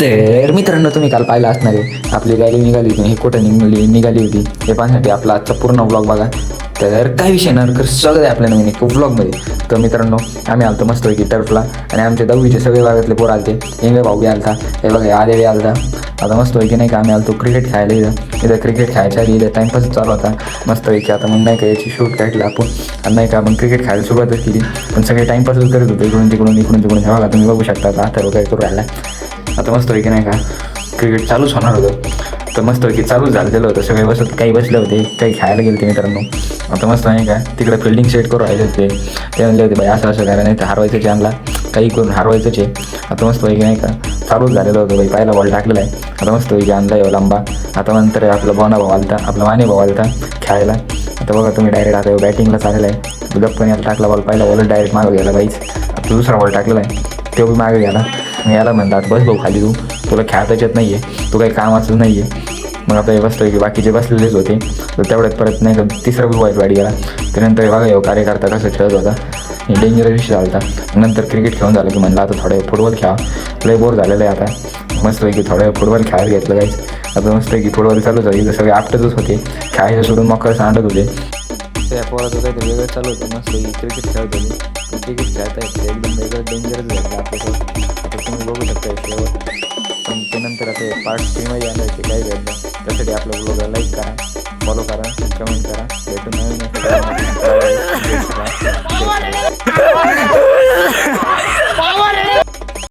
तर मित्रांनो, तुम्ही काल पाहिलं असणार आहे आपली रॅली निघाली होती, ही कुठं निघाली होती हे पाहण्यासाठी आपला आजचा पूर्ण व्लॉग बघा. तर काय विषय ना, तर स्वागत आहे आपल्या नवीन एक व्लॉगमध्ये. तर मित्रांनो, आम्ही आलतो मस्त की टर्फला आणि आमचे 10वीचे सगळे भागातले पोर आलते. इंगे भाऊ बी आलता, हे बघा आलेले आलता. आता मस्त की नाही का, आम्ही आलतो क्रिकेट खेळायला. इथं क्रिकेट खेळायच्या आधी इथं टाईमपास चालू होता मस्त की. आता मग नाही का याची शूट काढला आपण आणि नाही का मग क्रिकेट खेळायला सुरुवातच केली. पण सगळे टाईमपासच करत होते, इकडून तिकडून हे बघा तुम्ही बघू शकता. आता काय करू राहिला. आता मस्त की नाही का क्रिकेट चालूच होणार होतं. तर मस्त की चालूच झालेलं होतं. सगळे बसत काही बसले होते, काही खायला गेले होते मित्रांनो. आता मस्त नाही का तिकडे फिल्डिंग सेट करून राहिले होते. ते म्हणले होते बाई असं असं करा, नाही तर हरवायचं आणला, काही करून हरवायचंच आहे. आता मस्त की नाही का चालूच झालेलं होतं बाई. पहिला बॉल टाकलेला आहे. आता मस्त की आणला येऊ लांबा. आता नंतर आपला बोना भाऊ आलता, आपला माने भाऊ आलता खेळायला. आता बघा तुम्ही डायरेक्ट आता बॅटिंगला चाललेला आहे. गप्पन याला टाकला बॉल, पहिला बॉल डायरेक्ट मागं गेला बाईच. आता दुसरा बॉल टाकलेला आहे, तो बी मागे गेला. मग याला म्हणतात बस भाऊ खाली, तुला खेळताच येत नाही आहे, तू काही कामाचंच नाही आहे. मग आता हे बसलं की बाकीचे बसलेलेच होते. तर तेवढ्यात परत नाही का तिसरा बी वाईट वाईट गेला. त्यानंतर बघा येऊ कार्यकर्ता कसं खेळत होता, हे डेंजरस विषय झाला होता. नंतर क्रिकेट खेळून झालं की म्हणलं आता थोडं फुटबॉल खेळा, लय बोर झालेलं आहे. आता मस्त की थोडं फुटबॉल खेळायला घेतलं काहीच. आता मस्त की फुटबॉल चालूच होती. इथं सगळे आपटतच होते, खेळायचं सोडून मकर सांडत होते. त्या पोराचं काहीतरी वेगळं चालू होतं. मस्त की क्रिकेट खेळत होते. क्रिकेट खेळता येते एकदम वेगळं डेंजरस झालं आपल्यासोबत. आता तुम्ही बघू शकता शेवट. पण त्यानंतर आता पार्ट 3मध्ये आलं ते काय घडलं. त्यासाठी आपल्या ब्लॉगला लाईक करा, फॉलो करा, कमेंट करा. भेटून नवीन